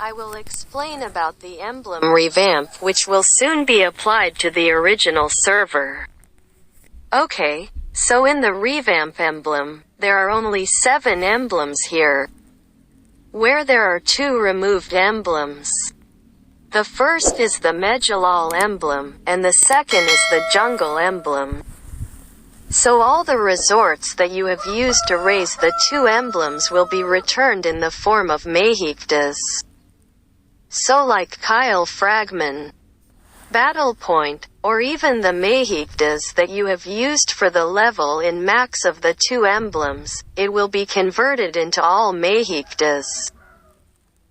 I will explain about the emblem revamp, which will soon be applied to the original server. Okay, so in the revamp emblem, there are only 7 emblems here, where there are 2 removed emblems. The first is the Medjalal emblem, and the second is the jungle emblem. So all the resorts that you have used to raise the 2 emblems will be returned in the form of Mahiktas. So like Kyle Fragment, Battle Point, or even the Mahiktas that you have used for the level in max of the 2 emblems, it will be converted into all Mahiktas.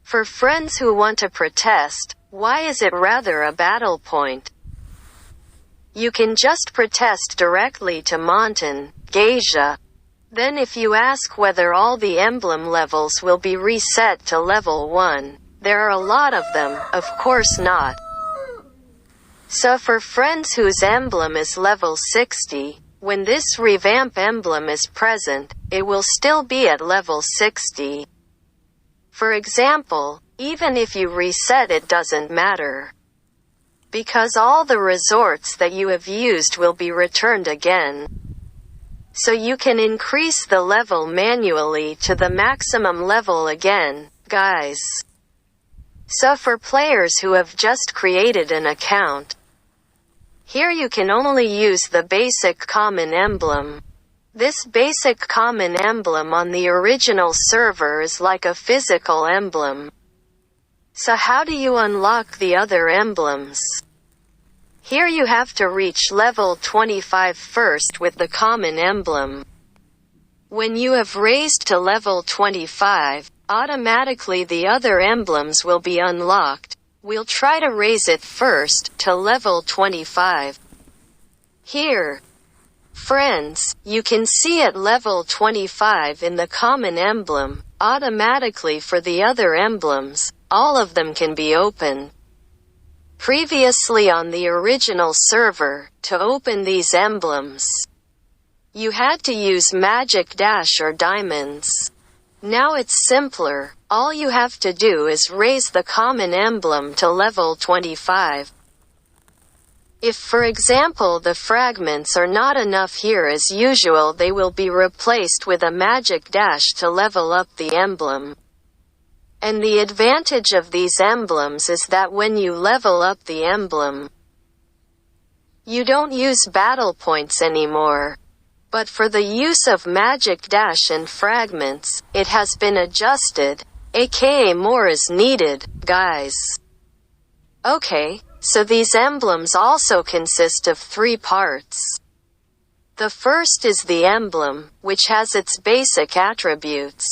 For friends who want to protest, why is it rather a battle point? You can just protest directly to Montan, Geisha. Then if you ask whether all the emblem levels will be reset to level 1, there are a lot of them, of course not. So for friends whose emblem is level 60, when this revamp emblem is present, it will still be at level 60. For example, even if you reset it doesn't matter, because all the resorts that you have used will be returned again. So you can increase the level manually to the maximum level again, guys. So for players who have just created an account, here you can only use the basic common emblem. This basic common emblem on the original server is like a physical emblem. So how do you unlock the other emblems? Here you have to reach level 25 first with the common emblem. When you have raised to level 25, automatically the other emblems will be unlocked. We'll try to raise it first, to level 25. Here, friends, you can see at level 25 in the common emblem, automatically for the other emblems, all of them can be opened. Previously on the original server, to open these emblems, you had to use magic dash or diamonds. Now it's simpler, all you have to do is raise the common emblem to level 25. If for example the fragments are not enough here as usual, they will be replaced with a magic dash to level up the emblem. And the advantage of these emblems is that when you level up the emblem, you don't use battle points anymore. But for the use of magic dash and fragments, it has been adjusted, aka more is needed, guys. Okay, so these emblems also consist of 3 parts. The first is the emblem, which has its basic attributes.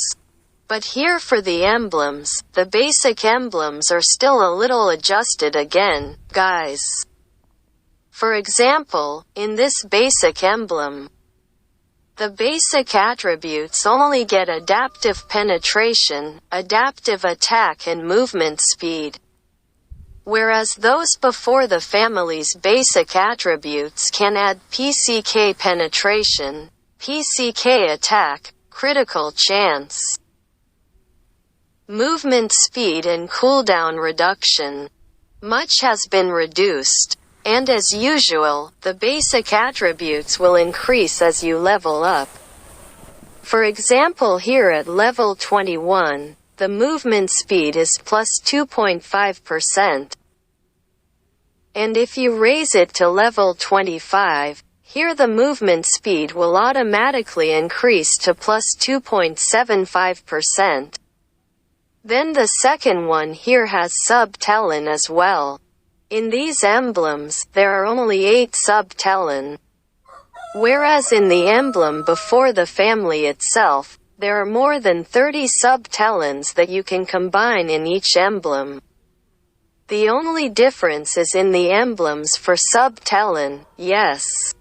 But here for the emblems, the basic emblems are still a little adjusted again, guys. For example, in this basic emblem, the basic attributes only get adaptive penetration, adaptive attack and movement speed. Whereas those before the family's basic attributes can add PCK penetration, PCK attack, critical chance, movement speed and cooldown reduction. Much has been reduced. And as usual, the basic attributes will increase as you level up. For example, here at level 21, the movement speed is plus 2.5%. And if you raise it to level 25, here the movement speed will automatically increase to plus 2.75%. Then the second one here has sub-talon as well. In these emblems, there are only 8 sub-talon. Whereas in the emblem before the family itself, there are more than 30 sub-talons that you can combine in each emblem. The only difference is in the emblems for sub-talon, yes.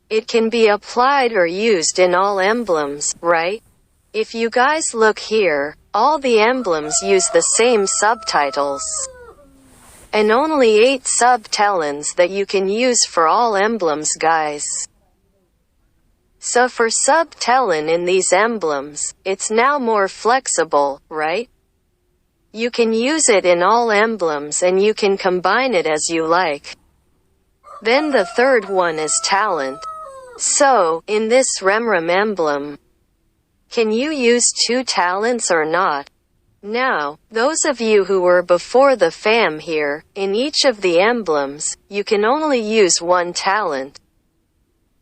It can be applied or used in all emblems, right? If you guys look here, all the emblems use the same subtitles. And only 8 sub-talons that you can use for all emblems, guys. So for sub-talon in these emblems, it's now more flexible, right? You can use it in all emblems and you can combine it as you like. Then the third one is talent. So, in this revamp emblem, can you use 2 talents or not? Now, those of you who were before the fam here, in each of the emblems, you can only use 1 talent.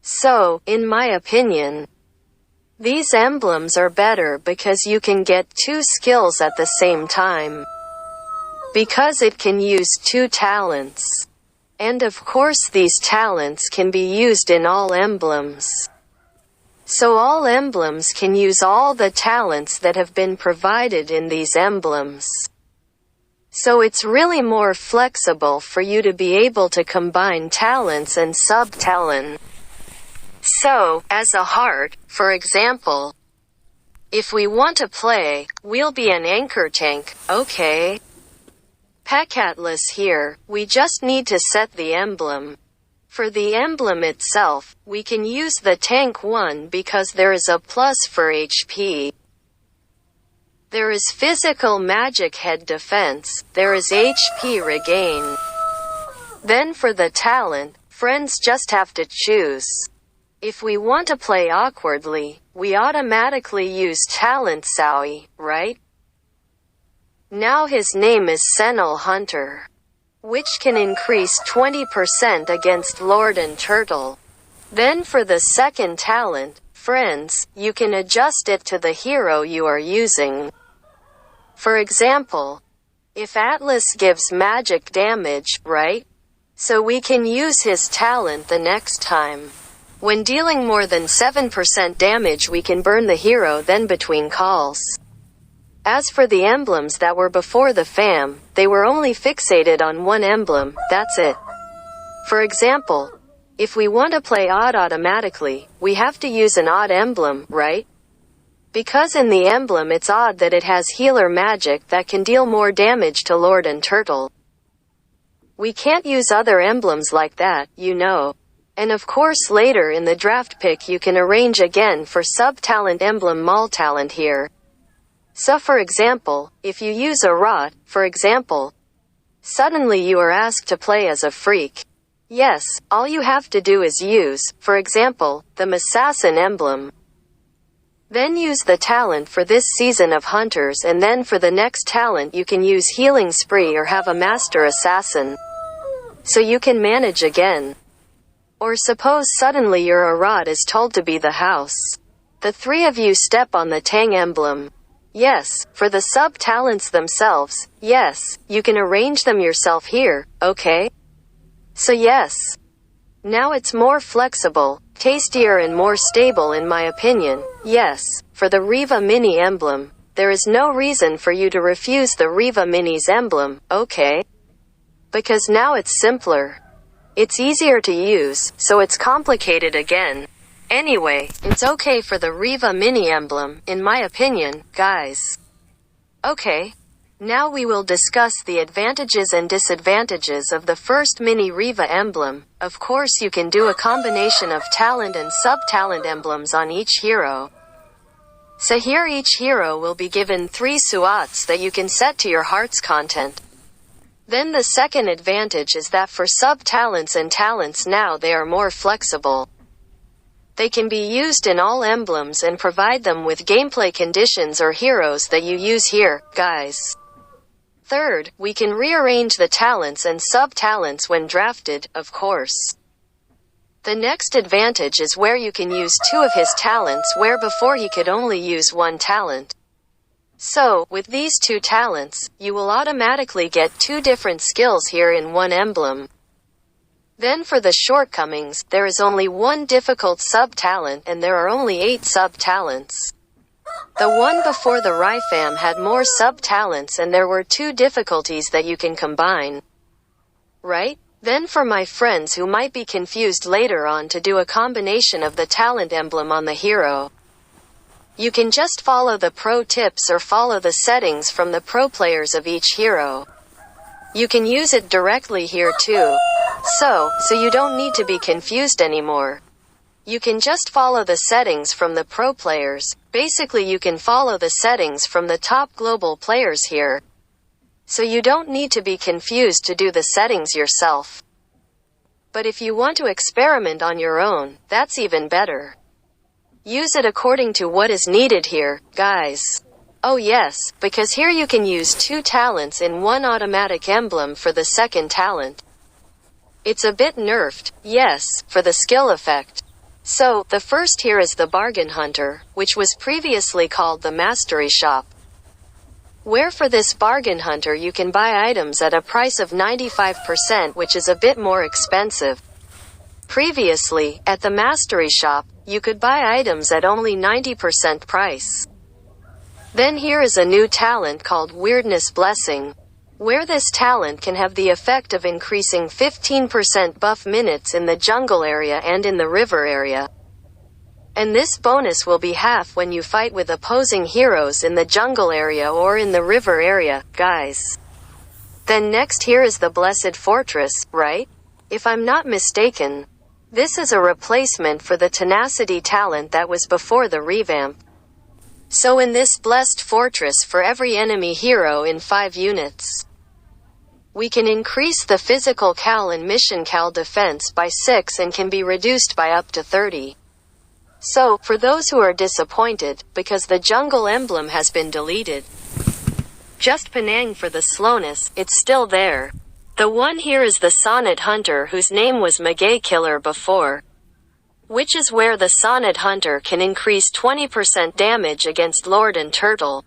So, in my opinion, these emblems are better because you can get 2 skills at the same time. Because it can use 2 talents. And of course these talents can be used in all emblems. So all emblems can use all the talents that have been provided in these emblems. So it's really more flexible for you to be able to combine talents and sub-talent. So, as a heart, for example, if we want to play, we'll be an anchor tank, okay? Pack Atlas here, we just need to set the emblem. For the emblem itself, we can use the tank one because there is a plus for HP. There is physical magic head defense, there is HP regain. Then for the talent, friends just have to choose. If we want to play awkwardly, we automatically use talent Sawi, right? Now his name is Sentinel Hunter, which can increase 20% against Lord and Turtle. Then for the second talent, friends, you can adjust it to the hero you are using. For example, if Atlas gives magic damage, right? So we can use his talent the next time. When dealing more than 7% damage we can burn the hero then between calls. As for the emblems that were before the fam, they were only fixated on 1 emblem, that's it. For example, if we want to play odd automatically, we have to use an odd emblem, right? Because in the emblem it's odd that it has healer magic that can deal more damage to Lord and Turtle. We can't use other emblems like that, you know. And of course later in the draft pick you can arrange again for sub-talent emblem mall talent here. So for example, if you use a rot, for example, suddenly you are asked to play as a freak. Yes, all you have to do is use, for example, the assassin emblem. Then use the talent for this season of hunters and then for the next talent you can use healing spree or have a master assassin. So you can manage again. Or suppose suddenly your Arad is told to be the house. The 3 of you step on the Tang emblem. Yes, for the sub-talents themselves, yes, you can arrange them yourself here, okay? So yes. Now it's more flexible, tastier and more stable in my opinion, yes, for the Riva Mini emblem. There is no reason for you to refuse the Riva Mini's emblem, okay? Because now it's simpler. It's easier to use, so it's complicated again. Anyway, it's okay for the Riva Mini emblem, in my opinion, guys. Okay. Now we will discuss the advantages and disadvantages of the first Mini Riva emblem. Of course you can do a combination of talent and sub-talent emblems on each hero. So here each hero will be given 3 suats that you can set to your heart's content. Then the second advantage is that for sub-talents and talents now they are more flexible. They can be used in all emblems and provide them with gameplay conditions or heroes that you use here, guys. Third, we can rearrange the talents and sub-talents when drafted, of course. The next advantage is where you can use 2 of his talents where before he could only use 1 talent. So, with these 2 talents, you will automatically get 2 different skills here in 1 emblem. Then for the shortcomings, there is only 1 difficult sub-talent and there are only 8 sub-talents. The one before the Rifam had more sub-talents and there were 2 difficulties that you can combine. Right? Then for my friends who might be confused later on to do a combination of the talent emblem on the hero. You can just follow the pro tips or follow the settings from the pro players of each hero. You can use it directly here too. So you don't need to be confused anymore. You can just follow the settings from the pro players. Basically you can follow the settings from the top global players here. so you don't need to be confused to do the settings yourself. But if you want to experiment on your own, that's even better. Use it according to what is needed here, guys. Oh yes, because here you can use 2 talents in one automatic emblem for the second talent. It's a bit nerfed, yes, for the skill effect. So, the first here is the Bargain Hunter, which was previously called the Mastery Shop. Where for this Bargain Hunter you can buy items at a price of 95%, which is a bit more expensive. Previously, at the Mastery Shop, you could buy items at only 90% price. Then here is a new talent called Weirdness Blessing, where this talent can have the effect of increasing 15% buff minutes in the jungle area and in the river area. And this bonus will be half when you fight with opposing heroes in the jungle area or in the river area, guys. Then next here is the Blessed Fortress, right? If I'm not mistaken, this is a replacement for the Tenacity talent that was before the revamp. So in this Blessed Fortress, for every enemy hero in 5 units, we can increase the physical cal and mission cal defense by 6 and can be reduced by up to 30. So, for those who are disappointed, because the jungle emblem has been deleted, just Penang for the slowness, it's still there. The one here is the Sonnet Hunter, whose name was Magay Killer before, which is where the Sonnet Hunter can increase 20% damage against Lord and Turtle.